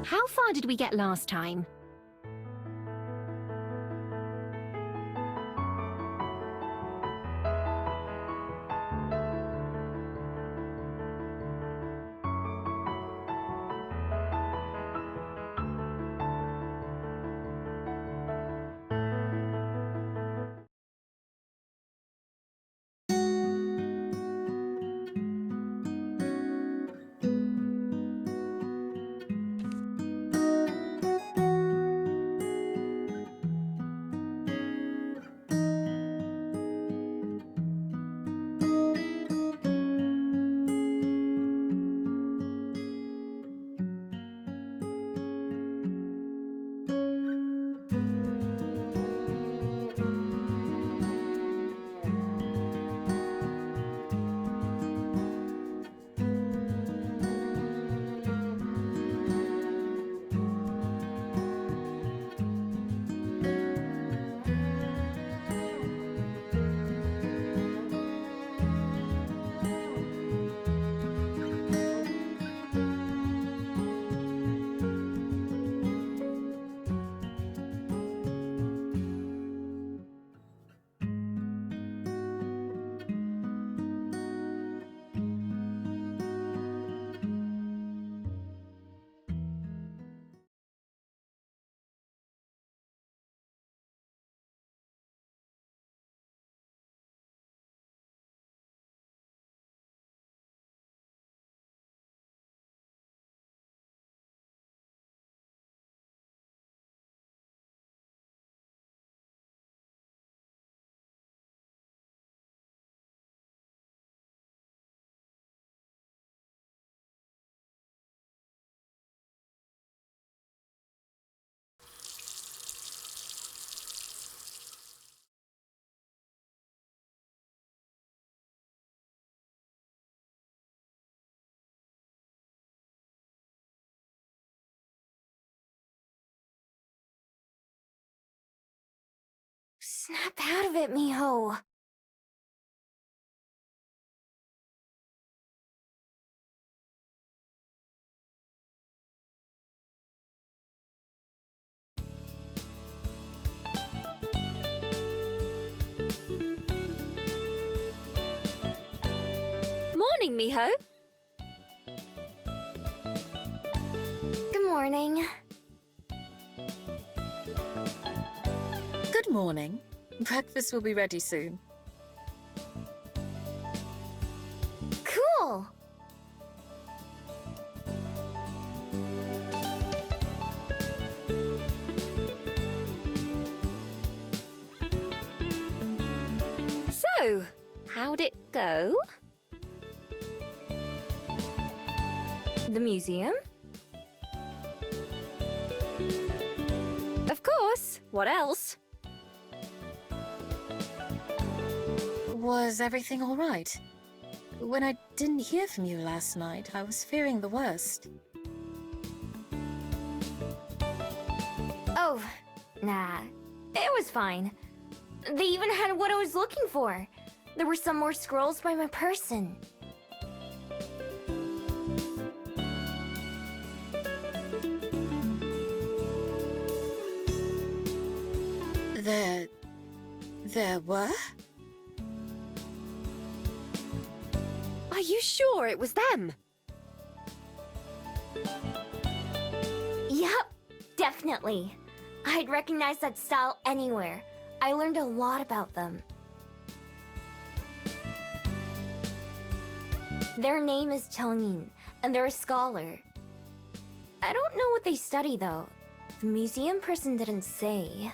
How far did we get last time? Snap out of it, Miho. Morning, Miho. Good morning. Good morning. Breakfast will be ready soon. Cool. So, how'd it go? The museum? Of course. What else? Was everything all right? When I didn't hear from you last night, I was fearing the worst. Oh, nah. It was fine. They even had what I was looking for. There were some more scrolls by my person. There were? Are you sure it was them? Yep, definitely. I'd recognize that style anywhere. I learned a lot about them. Their name is Changin, and they're a scholar. I don't know what they study, though. The museum person didn't say.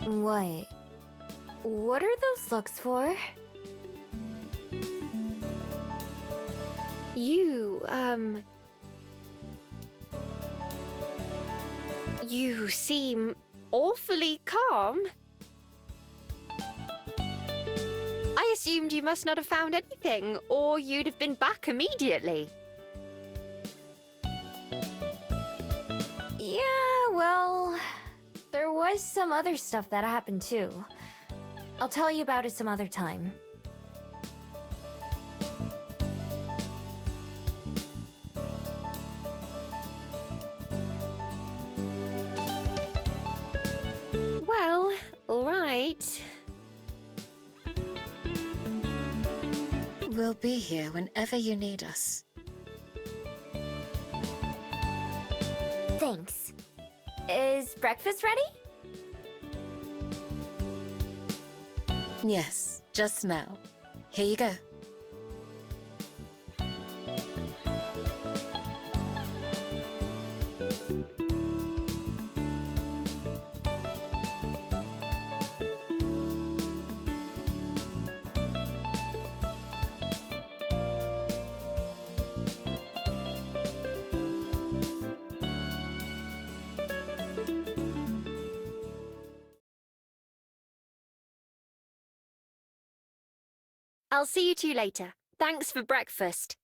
What? What are those looks for? You seem awfully calm. I assumed you must not have found anything, or you'd have been back immediately. Yeah, well, there was some other stuff that happened too. I'll tell you about it some other time. Well, alright. We'll be here whenever you need us. Thanks. Is breakfast ready? Yes, just now. Here you go. I'll see you two later. Thanks for breakfast.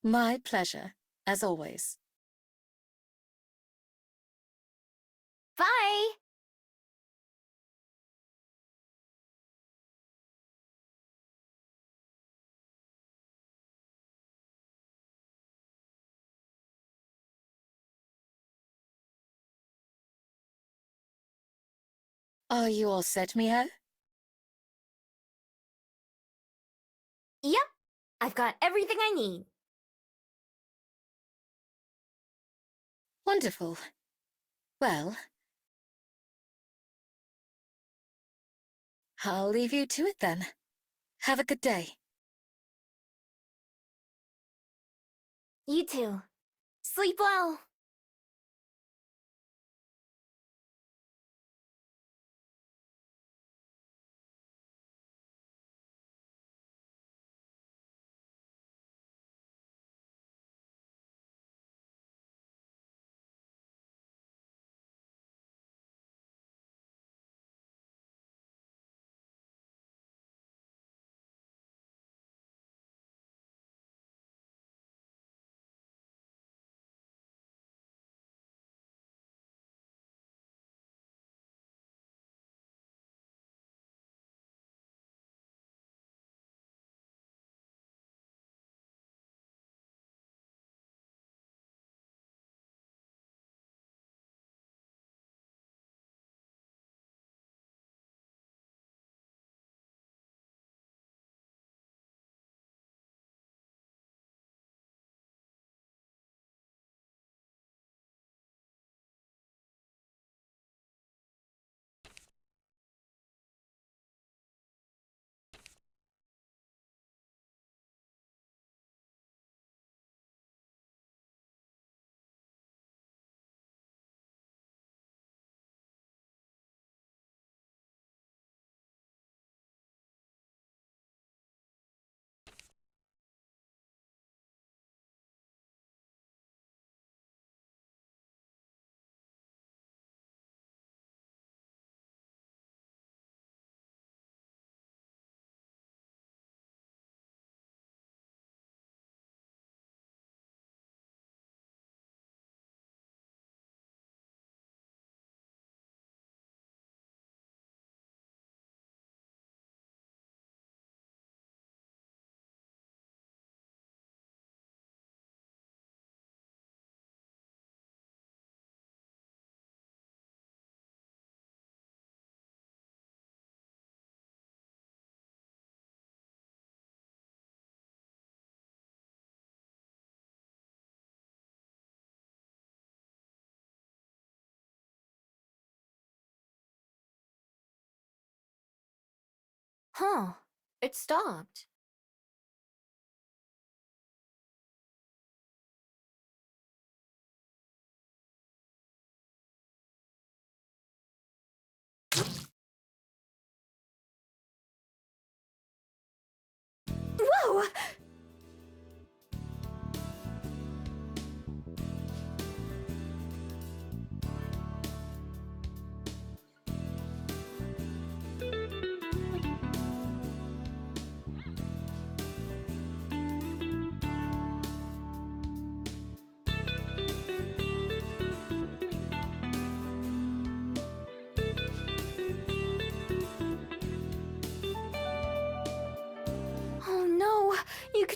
My pleasure, as always. Bye! Are you all set, Miho? Yep, I've got everything I need. Wonderful. Well, I'll leave you to it then. Have a good day. You too. Sleep well. Huh. It stopped. Whoa!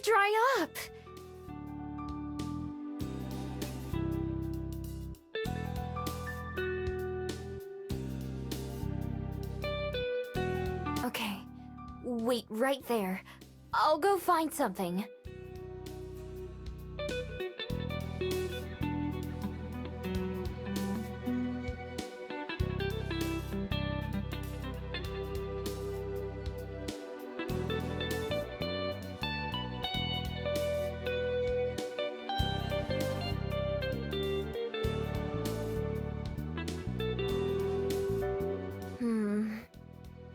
to dry up. Okay, wait right there. I'll go find something.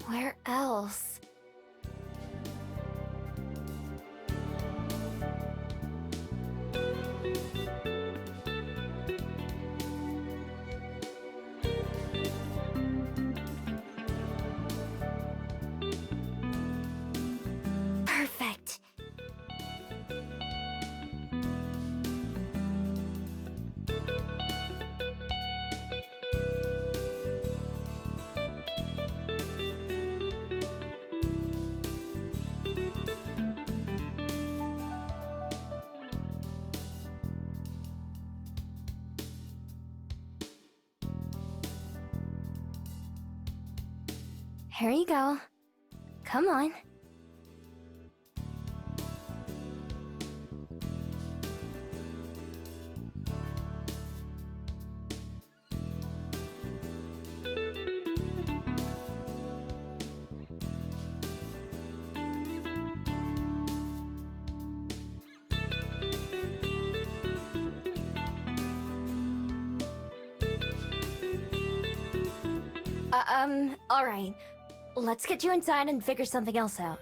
Where else? Perfect. Here you go. Come on. Alright. Let's get you inside and figure something else out.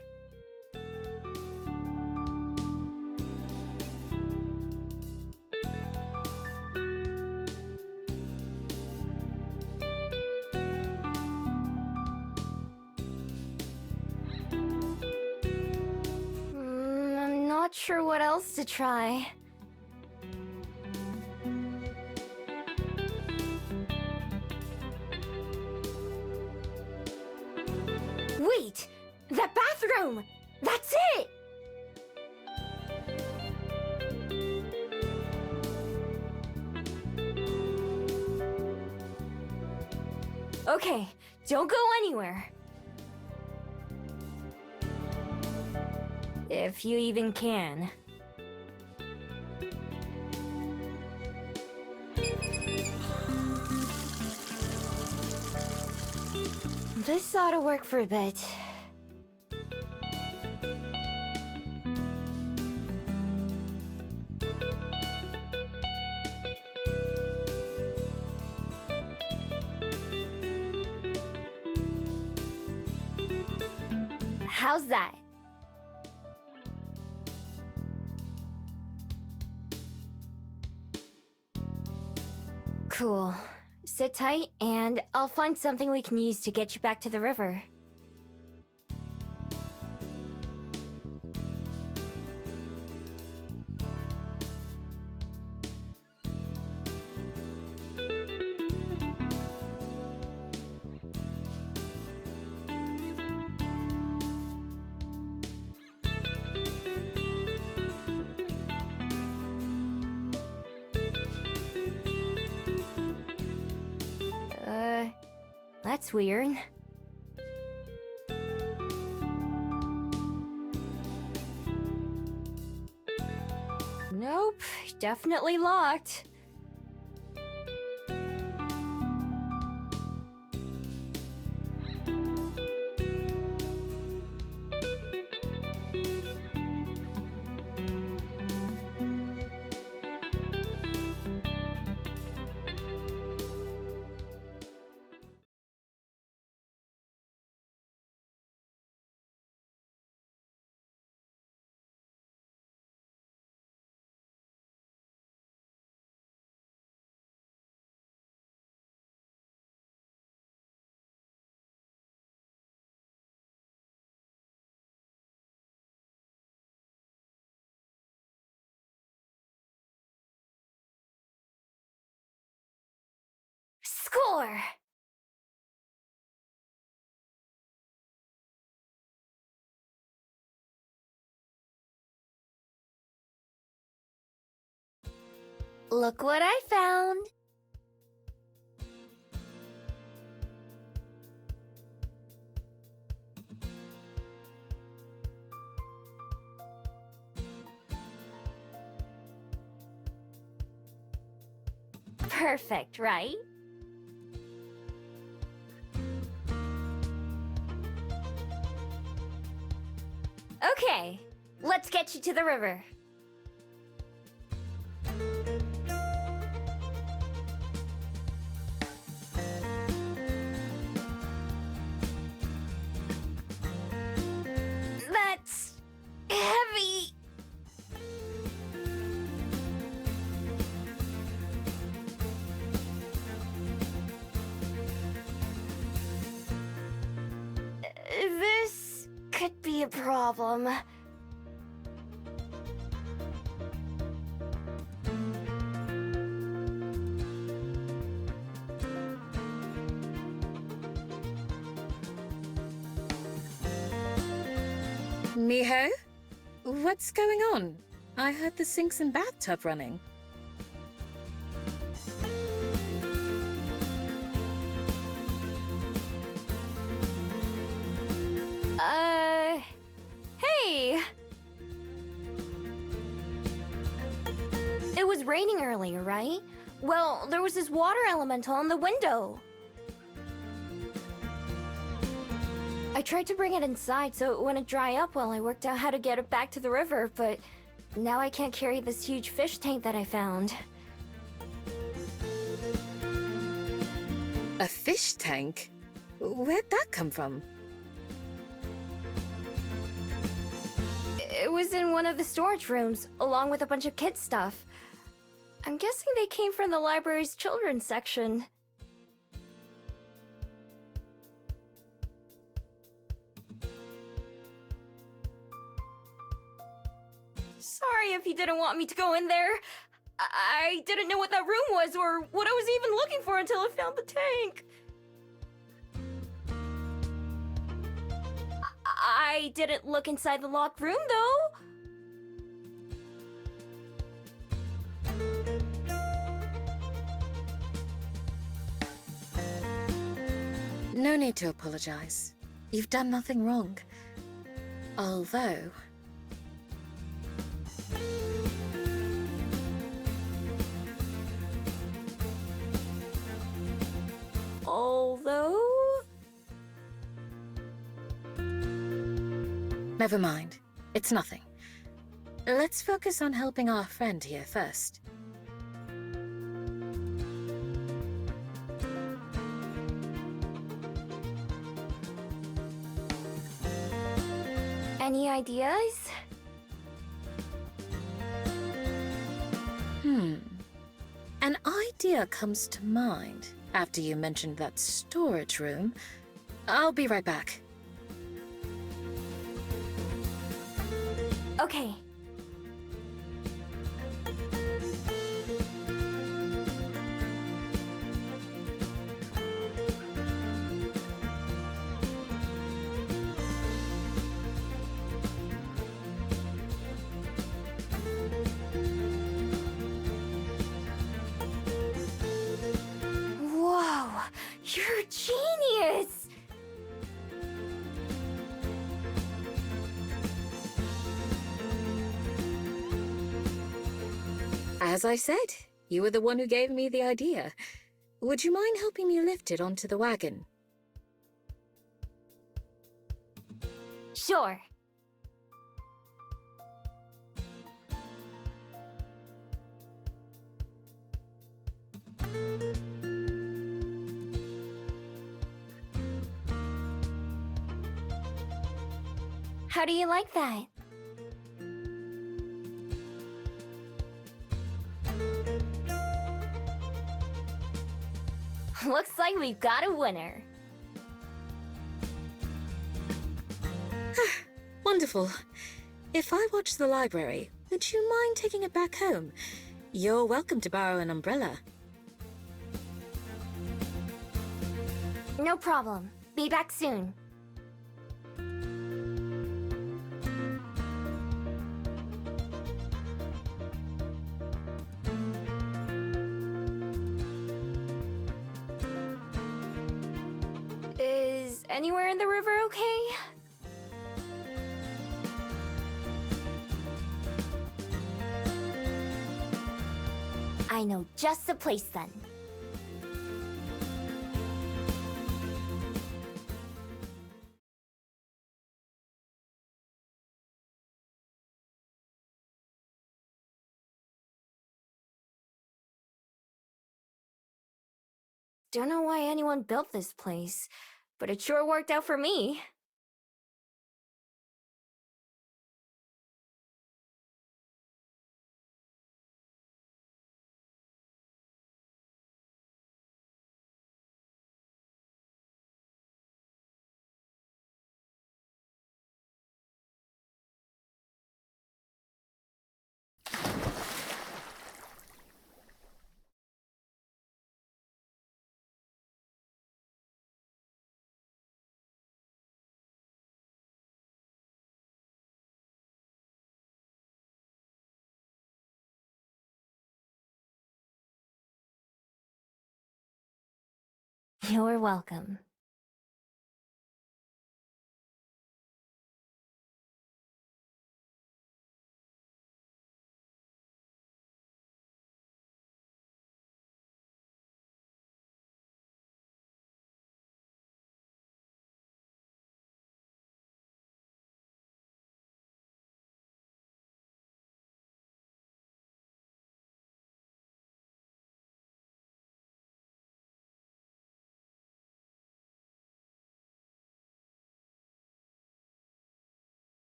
I'm not sure what else to try. Wait! That bathroom! That's it! Okay, don't go anywhere. If you even can. This ought to work for a bit. How's that? Cool. Sit tight, and I'll find something we can use to get you back to the river. That's weird. Nope, definitely locked. Score! Look what I found! Perfect, right? Okay, let's get you to the river. That's heavy. This could be a problem. Miho? What's going on? I heard the sinks and bathtub running. Hey! It was raining earlier, right? Well, there was this water elemental in the window. I tried to bring it inside so it wouldn't dry up while I worked out how to get it back to the river, but now I can't carry this huge fish tank that I found. A fish tank? Where'd that come from? It was in one of the storage rooms, along with a bunch of kids' stuff. I'm guessing they came from the library's children's section. Sorry if you didn't want me to go in there. I didn't know what that room was or what I was even looking for until I found the tank. I didn't look inside the locked room, though. No need to apologize. You've done nothing wrong. Although... Although... Never mind. It's nothing. Let's focus on helping our friend here first. Any ideas? An idea comes to mind after you mentioned that storage room. I'll be right back. Okay. Whoa! You're a genius! As I said, you were the one who gave me the idea. Would you mind helping me lift it onto the wagon? Sure. How do you like that? Looks like we've got a winner. Wonderful. If I watch the library, would you mind taking it back home? You're welcome to borrow an umbrella. No problem. Be back soon. anywhere in the river okay? I know just the place then. Don't know why anyone built this place, but it sure worked out for me. You're welcome.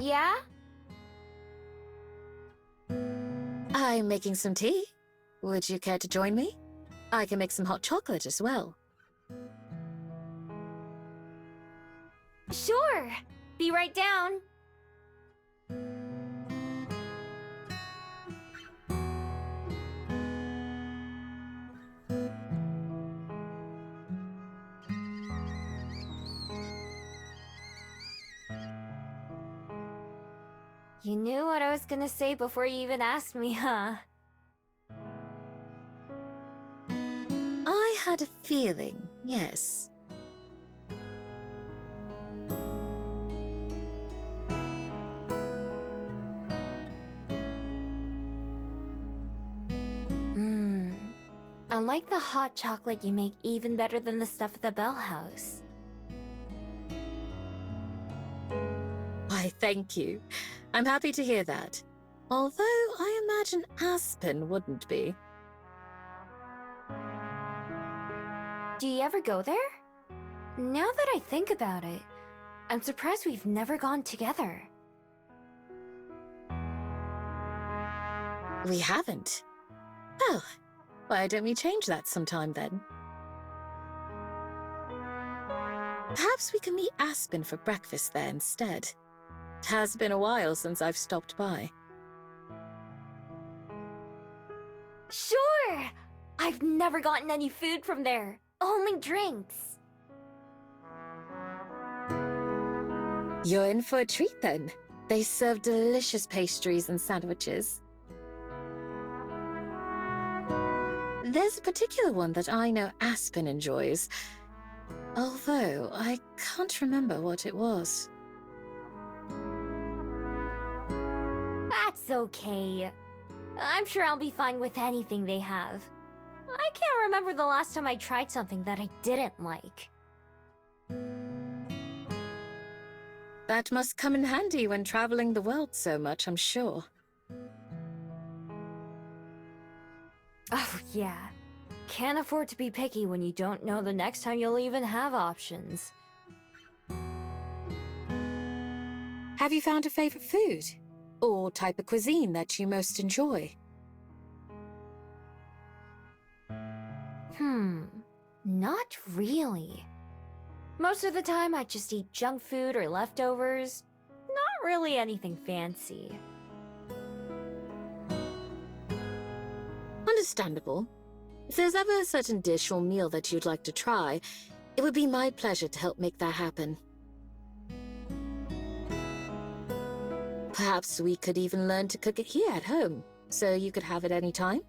Yeah? I'm making some tea. Would you care to join me? I can make some hot chocolate as well. Sure. Be right down. You knew what I was gonna say before you even asked me, huh? I had a feeling, yes. I like the hot chocolate you make even better than the stuff at the Bell House. Why, thank you. I'm happy to hear that. Although I imagine Aspen wouldn't be. Do you ever go there? Now that I think about it, I'm surprised we've never gone together. We haven't. Well, why don't we change that sometime then? Perhaps we can meet Aspen for breakfast there instead. It has been a while since I've stopped by. Sure! I've never gotten any food from there. Only drinks. You're in for a treat then. They serve delicious pastries and sandwiches. There's a particular one that I know Aspen enjoys, although I can't remember what it was. That's okay. I'm sure I'll be fine with anything they have. I can't remember the last time I tried something that I didn't like. That must come in handy when traveling the world so much, I'm sure. Oh, yeah. Can't afford to be picky when you don't know the next time you'll even have options. Have you found a favorite food? Or type of cuisine that you most enjoy? Not really. Most of the time I just eat junk food or leftovers. Not really anything fancy. Understandable. If there's ever a certain dish or meal that you'd like to try, it would be my pleasure to help make that happen. Perhaps we could even learn to cook it here at home, so you could have it any time.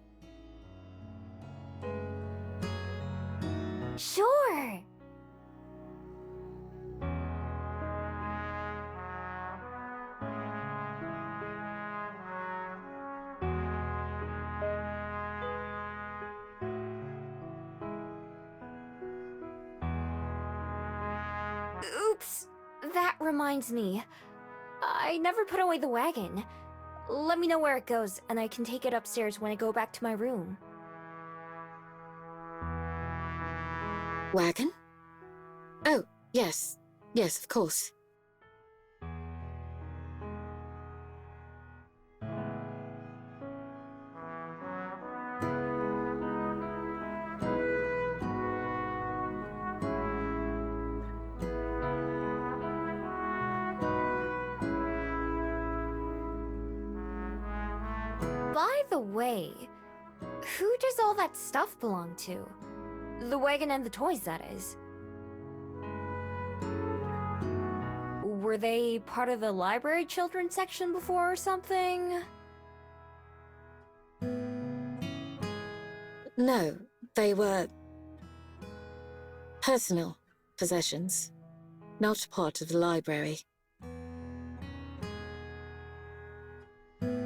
Sure! Oops! That reminds me. I never put away the wagon. Let me know where it goes, and I can take it upstairs when I go back to my room. Wagon? Oh, yes. Yes, of course. By the way, who does all that stuff belong to? The wagon and the toys, that is. Were they part of the library children's section before or something? No, they were personal possessions, not part of the library.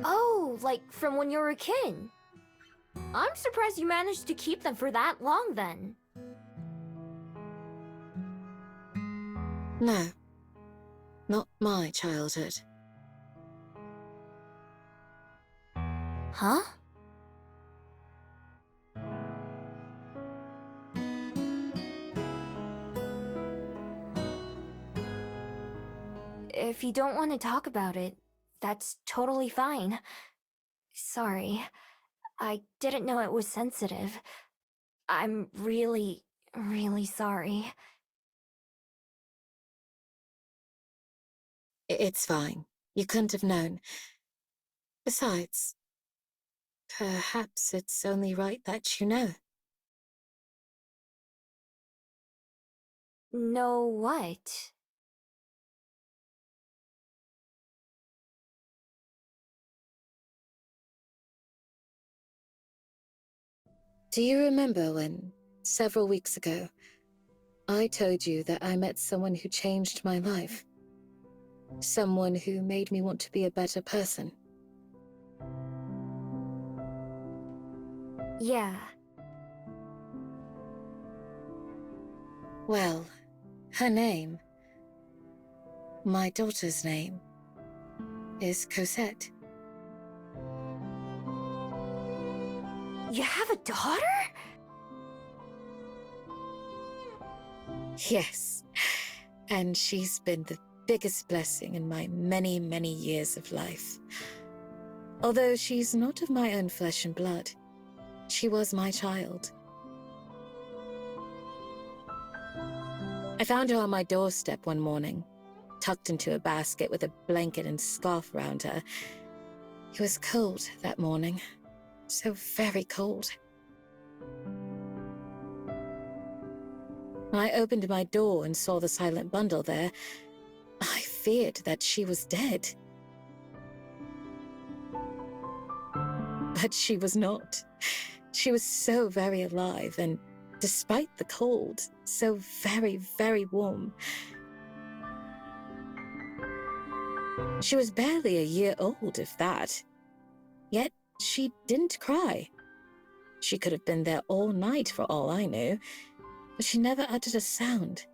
Oh, like from when you were a kid. I'm surprised you managed to keep them for that long then. No, not my childhood. Huh? If you don't want to talk about it, that's totally fine. Sorry. I didn't know it was sensitive. I'm really, really sorry. It's fine. You couldn't have known. Besides, perhaps it's only right that you know. Know what? Do you remember when, several weeks ago, I told you that I met someone who changed my life? Someone who made me want to be a better person? Yeah. Well, her name, my daughter's name, is Cosette. You have a daughter? Yes, and she's been the biggest blessing in my many, many years of life. Although she's not of my own flesh and blood, she was my child. I found her on my doorstep one morning, tucked into a basket with a blanket and scarf around her. It was cold that morning, so very cold. When I opened my door and saw the silent bundle there, I feared that she was dead. But she was not. She was so very alive and, despite the cold, so very, very warm. She was barely a year old, if that. Yet she didn't cry. She could have been there all night for all I knew, but she never uttered a sound.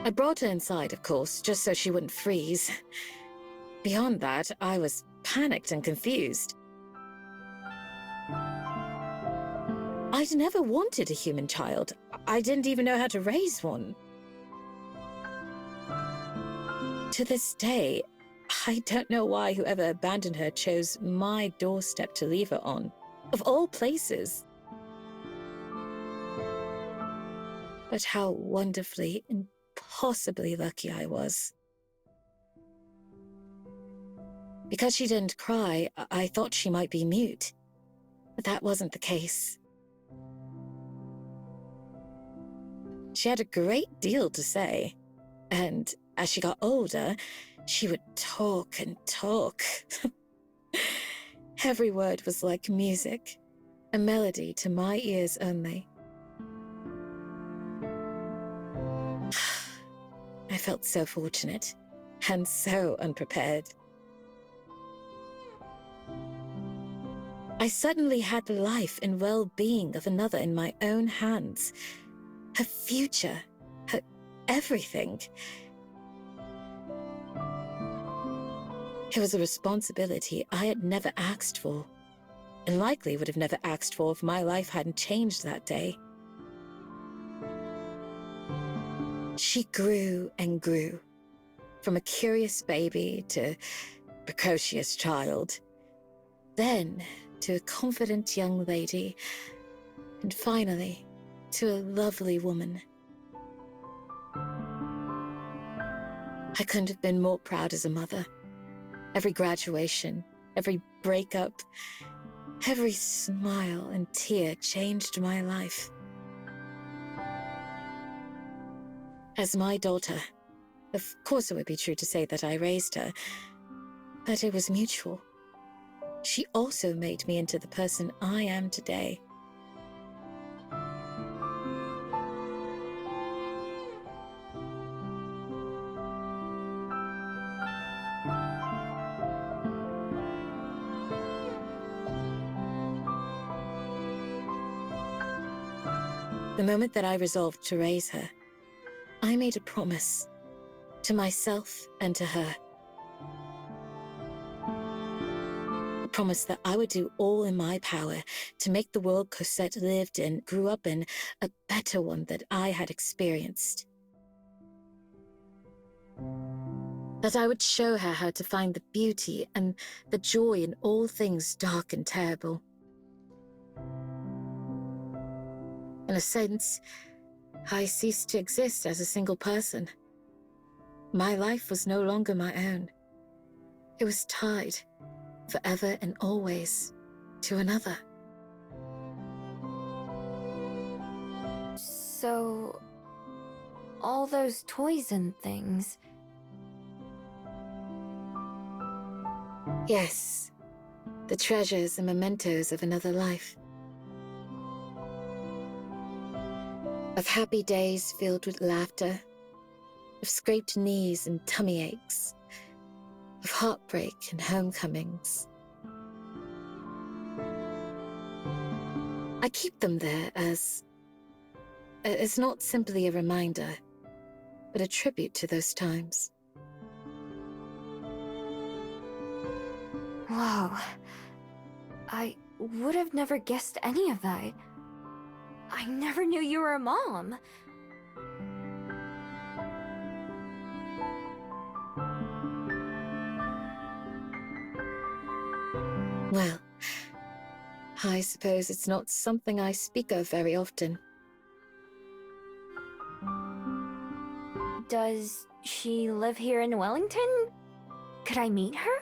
I brought her inside, of course, just so she wouldn't freeze. Beyond that, I was panicked and confused. I'd never wanted a human child. I didn't even know how to raise one. To this day, I don't know why whoever abandoned her chose my doorstep to leave her on, of all places. But how wonderfully, impossibly lucky I was. Because she didn't cry, I thought she might be mute. But that wasn't the case. She had a great deal to say, and as she got older, she would talk and talk. Every word was like music, a melody to my ears only. I felt so fortunate, and so unprepared. I suddenly had the life and well-being of another in my own hands. Her future, her everything. It was a responsibility I had never asked for, and likely would have never asked for if my life hadn't changed that day. She grew and grew, from a curious baby to precocious child, then to a confident young lady, and finally to a lovely woman. I couldn't have been more proud as a mother. Every graduation, every breakup, every smile and tear changed my life. As my daughter, of course it would be true to say that I raised her, but it was mutual. She also made me into the person I am today. The moment that I resolved to raise her, I made a promise to myself and to her. A promise that I would do all in my power to make the world Cosette lived in, grew up in, a better one than I had experienced. That I would show her how to find the beauty and the joy in all things dark and terrible. In a sense, I ceased to exist as a single person. My life was no longer my own. It was tied, forever and always, to another. So, all those toys and things. Yes, the treasures and mementos of another life. Of happy days filled with laughter, of scraped knees and tummy aches, of heartbreak and homecomings. I keep them there as not simply a reminder, but a tribute to those times. Wow. I would have never guessed any of that. I never knew you were a mom. Well, I suppose it's not something I speak of very often. Does she live here in Wellington? Could I meet her?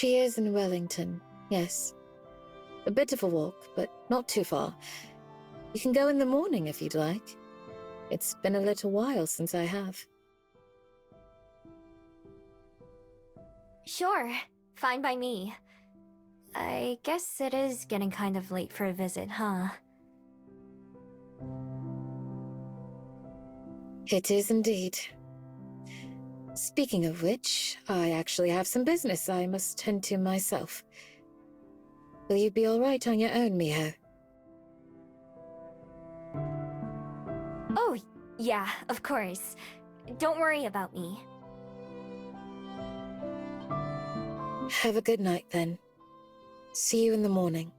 She is in Wellington, yes. A bit of a walk, but not too far. You can go in the morning if you'd like. It's been a little while since I have. Sure, fine by me. I guess it is getting kind of late for a visit, huh? It is indeed. Speaking of which, I actually have some business I must tend to myself. Will you be all right on your own, Miho? Oh, yeah, of course. Don't worry about me. Have a good night, then. See you in the morning.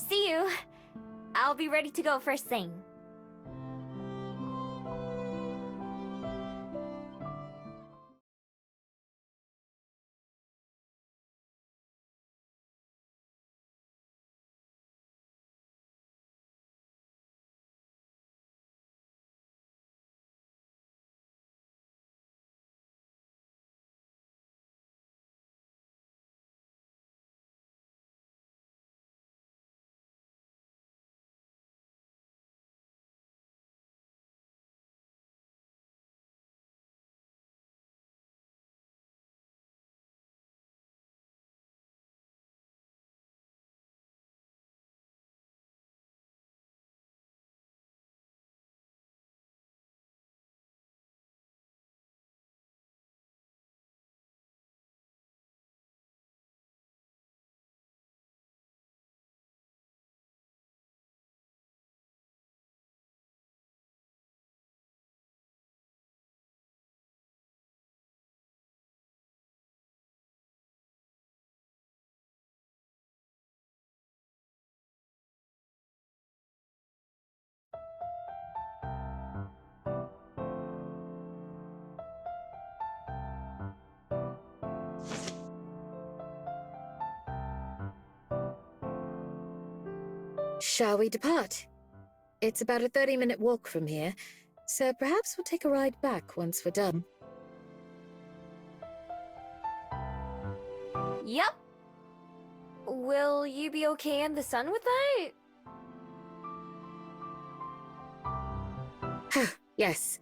See you! I'll be ready to go first thing. Shall we depart? It's about a 30-minute walk from here, so perhaps we'll take a ride back once we're done. Yep. Will you be okay in the sun with that? Yes.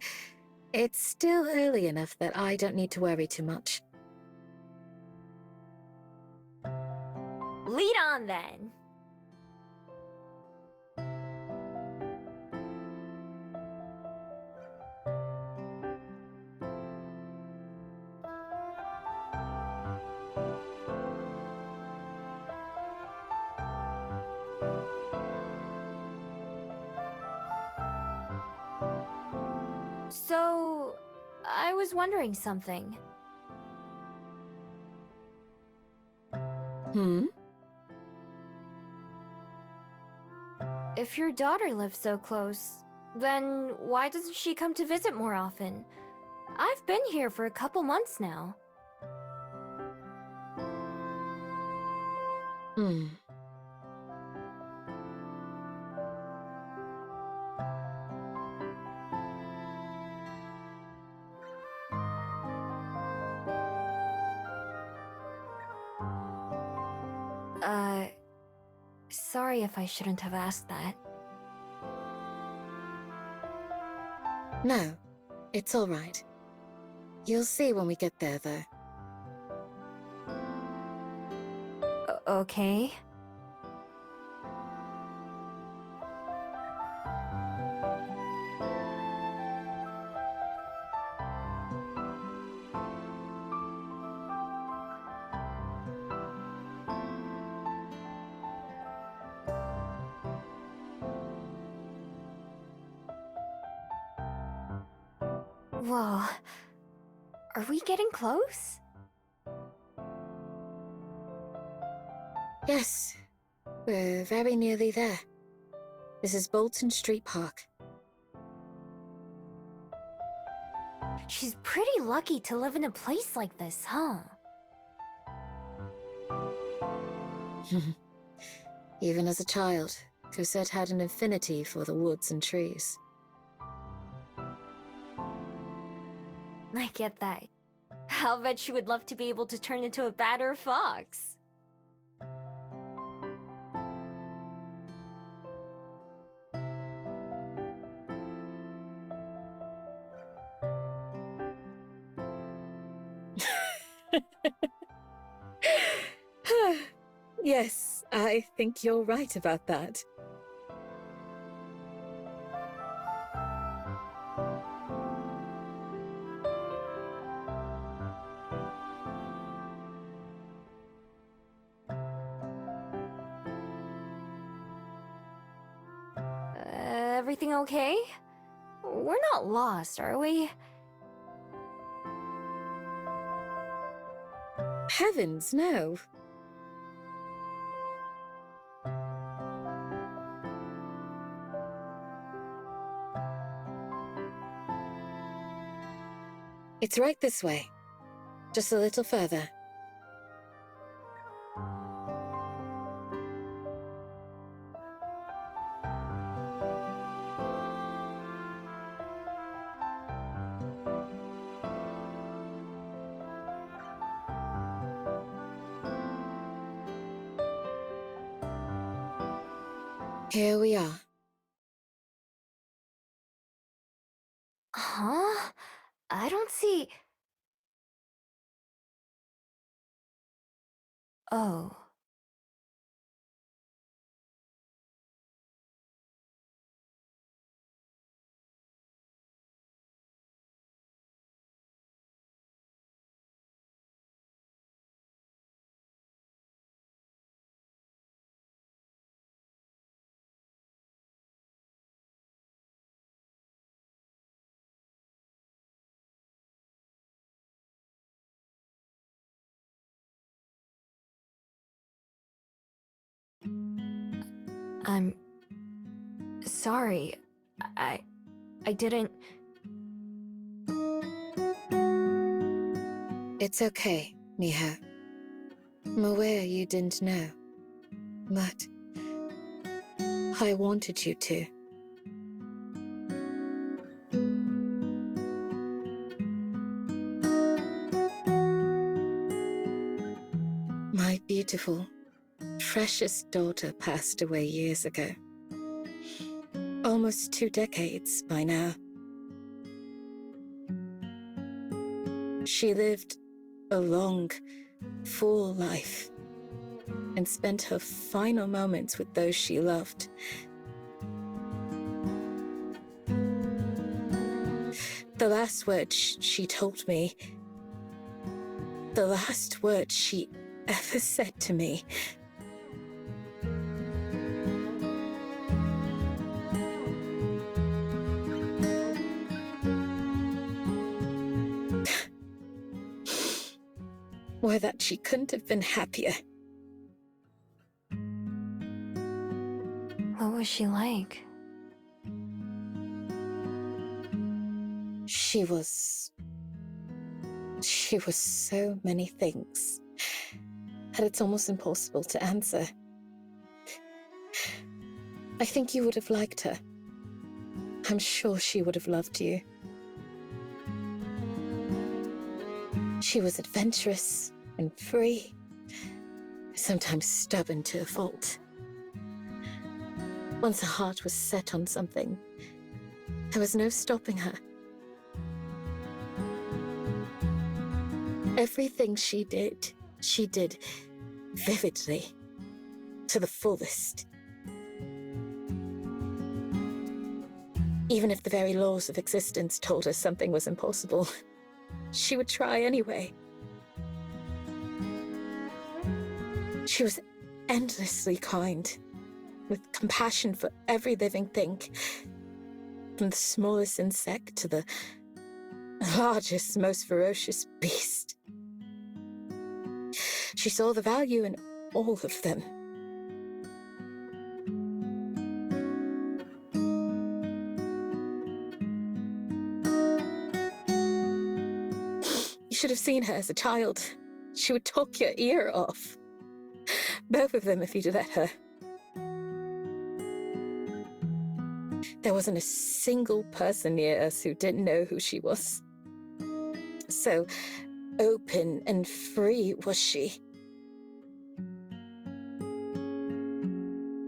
It's still early enough that I don't need to worry too much. Lead on then. So, I was wondering something. Hmm? If your daughter lives so close, then why doesn't she come to visit more often? I've been here for a couple months now. Hmm. Sorry if I shouldn't have asked that. No, it's all right. You'll see when we get there, though. Okay. Whoa. Are we getting close? Yes, we're very nearly there. This is Bolton Street Park. She's pretty lucky to live in a place like this, huh? Even as a child, Cosette had an affinity for the woods and trees. I get that. I'll bet she would love to be able to turn into a bat or a fox. Yes, I think you're right about that. Everything okay? We're not lost, are we? Heavens, no. It's right this way. Just a little further. Here we are. Huh? I don't see... Oh. I'm... sorry. I didn't... It's okay, Miho. I'm aware you didn't know. But I wanted you to. My beautiful, precious daughter passed away years ago. Almost 2 decades by now. She lived a long, full life and spent her final moments with those she loved. The last words she told me, the last words she ever said to me, were that she couldn't have been happier. What was she like? She was so many things that it's almost impossible to answer. I think you would have liked her. I'm sure she would have loved you. She was adventurous and free, sometimes stubborn to a fault. Once her heart was set on something, there was no stopping her. Everything she did vividly, to the fullest. Even if the very laws of existence told her something was impossible, she would try anyway. She was endlessly kind, with compassion for every living thing, from the smallest insect to the largest, most ferocious beast. She saw the value in all of them. You should have seen her as a child. She would talk your ear off. Both of them, if you'd let her. There wasn't a single person near us who didn't know who she was. So, open and free, was she?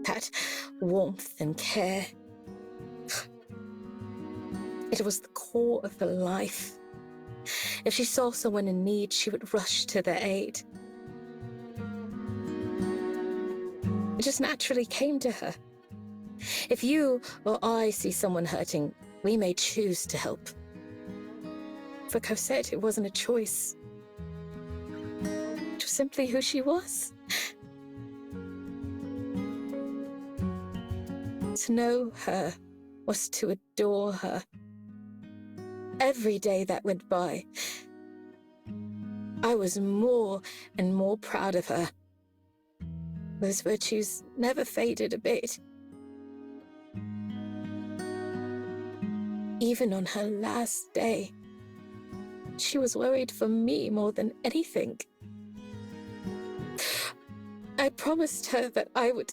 That warmth and care. It was the core of her life. If she saw someone in need, she would rush to their aid. It just naturally came to her. If you or I see someone hurting, we may choose to help. For Cosette, it wasn't a choice. It was simply who she was. To know her was to adore her. Every day that went by, I was more and more proud of her. Those virtues never faded a bit. Even on her last day, she was worried for me more than anything. I promised her that I would...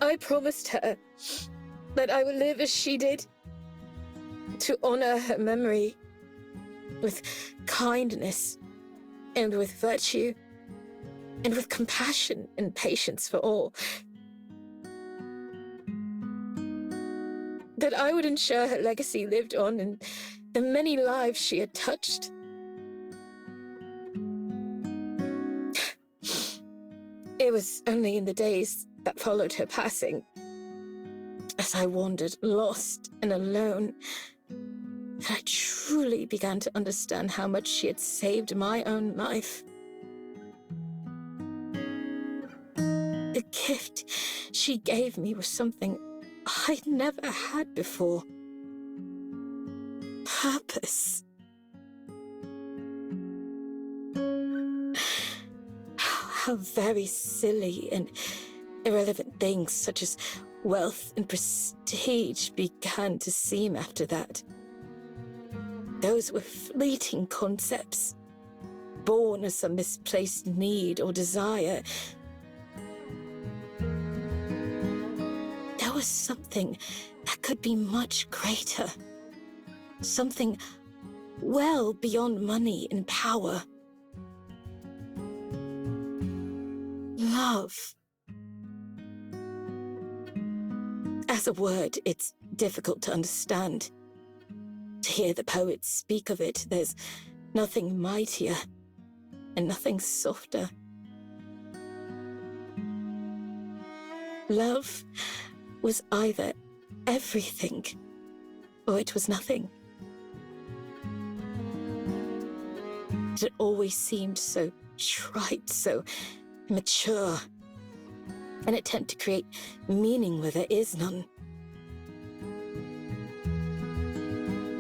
I promised her that I would live as she did, to honor her memory with kindness and with virtue and with compassion and patience for all. That I would ensure her legacy lived on in the many lives she had touched. It was only in the days that followed her passing, as I wandered lost and alone, that I truly began to understand how much she had saved my own life. The gift she gave me was something I'd never had before. Purpose. How very silly and irrelevant things such as wealth and prestige began to seem after that. Those were fleeting concepts, born of some misplaced need or desire. There was something that could be much greater, something well beyond money and power. Love. As a word, it's difficult to understand. To hear the poets speak of it, there's nothing mightier and nothing softer. Love was either everything or it was nothing. It always seemed so trite, so mature, and attempt to create meaning where there is none.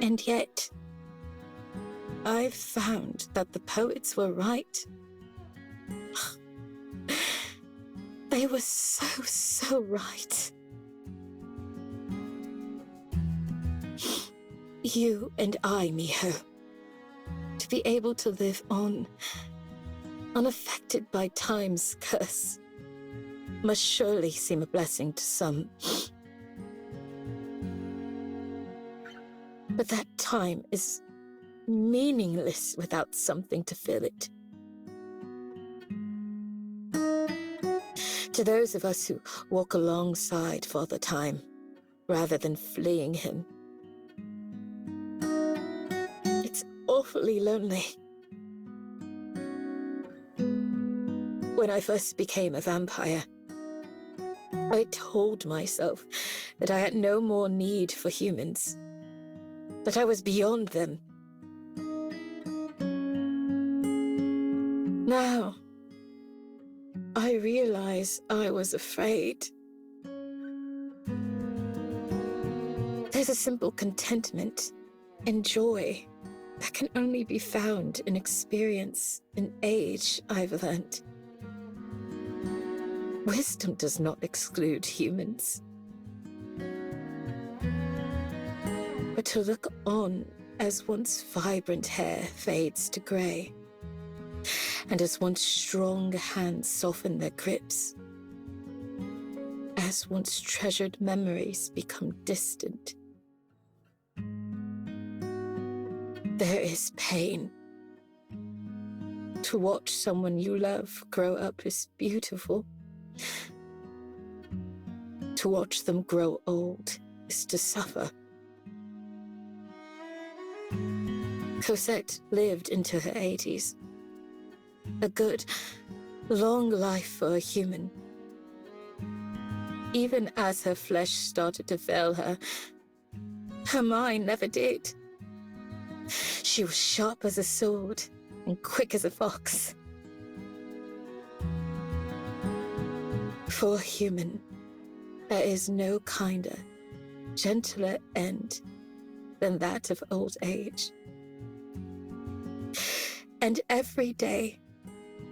And yet, I've found that the poets were right. They were so right. You and I, Miho, to be able to live on, unaffected by time's curse, must surely seem a blessing to some. But that time is meaningless without something to fill it. To those of us who walk alongside Father Time, rather than fleeing him, it's awfully lonely. When I first became a vampire, I told myself that I had no more need for humans, that I was beyond them. Now, I realize I was afraid. There's a simple contentment and joy that can only be found in experience and age, I've learned. Wisdom does not exclude humans. But to look on as once vibrant hair fades to grey, and as once strong hands soften their grips, as once treasured memories become distant, there is pain. To watch someone you love grow up is beautiful. To watch them grow old is to suffer. Cosette lived into her 80s. A good, long life for a human. Even as her flesh started to fail her, her mind never did. She was sharp as a sword and quick as a fox. For a human, there is no kinder, gentler end than that of old age. And every day,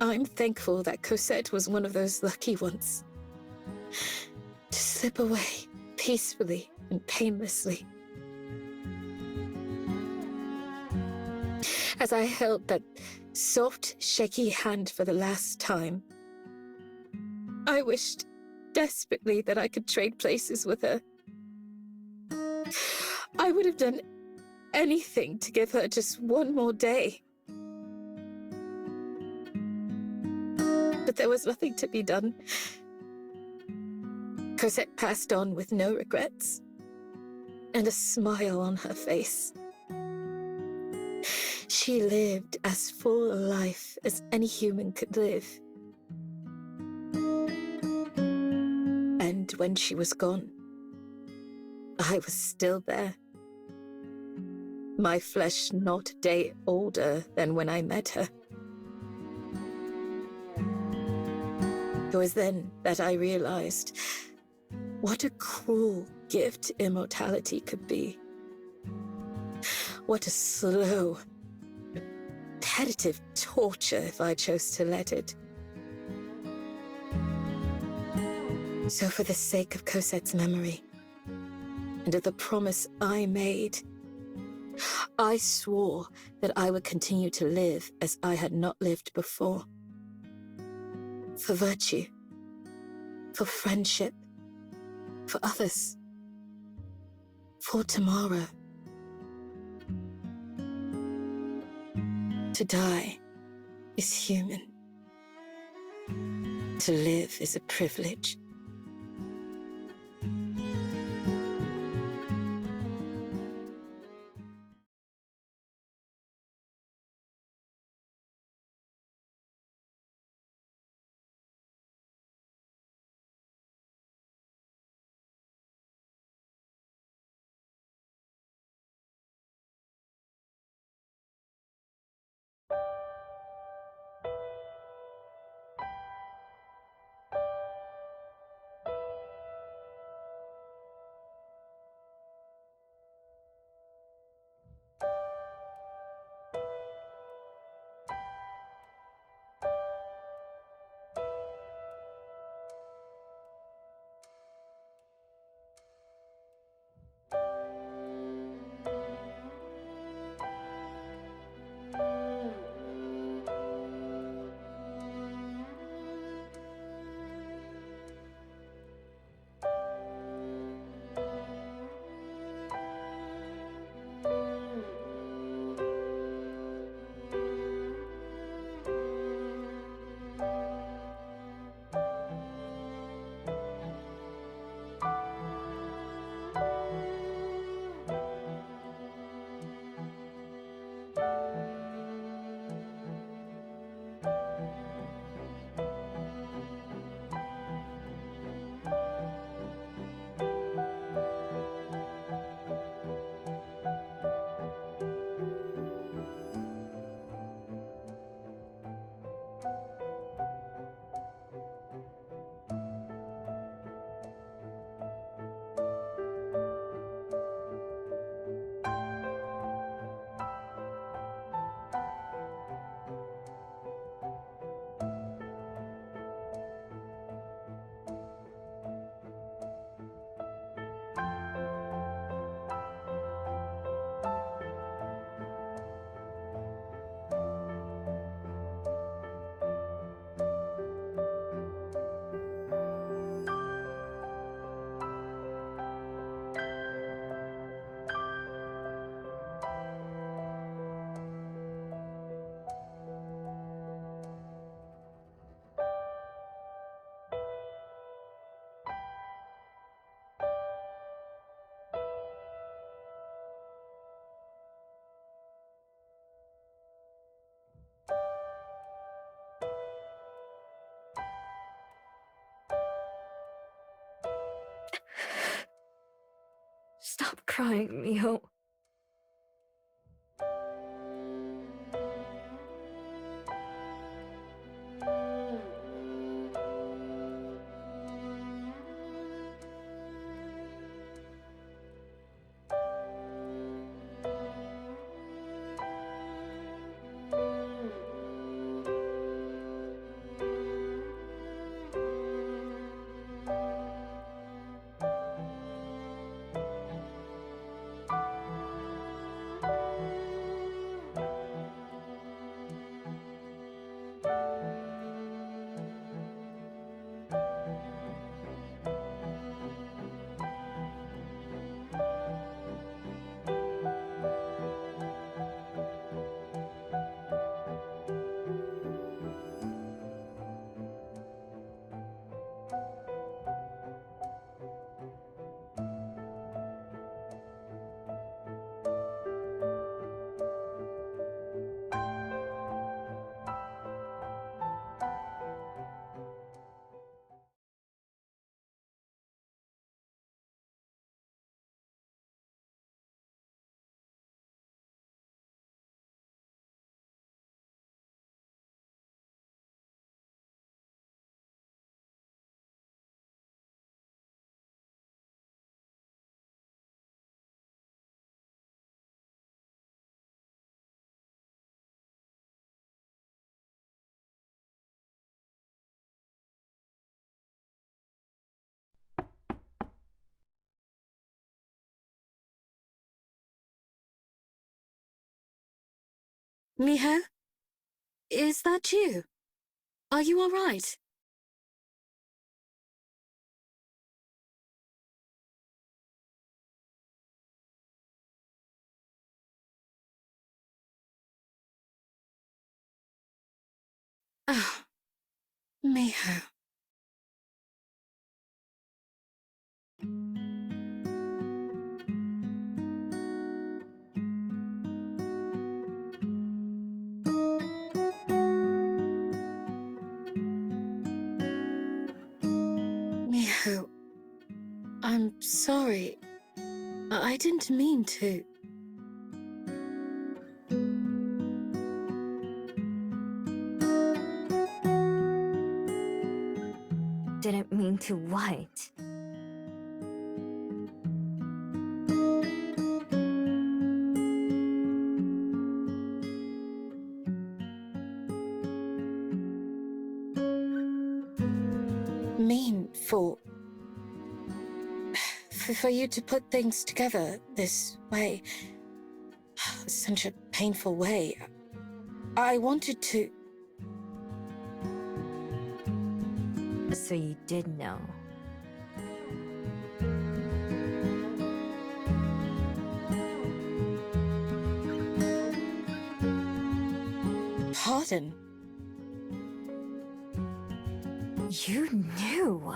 I'm thankful that Cosette was one of those lucky ones. To slip away peacefully and painlessly. As I held that soft, shaky hand for the last time, I wished desperately that I could trade places with her. I would have done anything to give her just one more day. But there was nothing to be done. Cosette passed on with no regrets, and a smile on her face. She lived as full a life as any human could live. And when she was gone, I was still there. My flesh not a day older than when I met her. It was then that I realized what a cruel gift immortality could be. What a slow, repetitive torture if I chose to let it. So for the sake of Cosette's memory, and of the promise I made, I swore that I would continue to live as I had not lived before. For virtue, for friendship, for others, for tomorrow. To die is human. To live is a privilege. crying, Miho. Miho? Is that you? Are you all right? Oh, Miho. Miho, I'm sorry. I didn't mean to. Didn't mean to what? Mean for you to put things together this way. Such a painful way. I wanted to... So you did know. Pardon? You knew?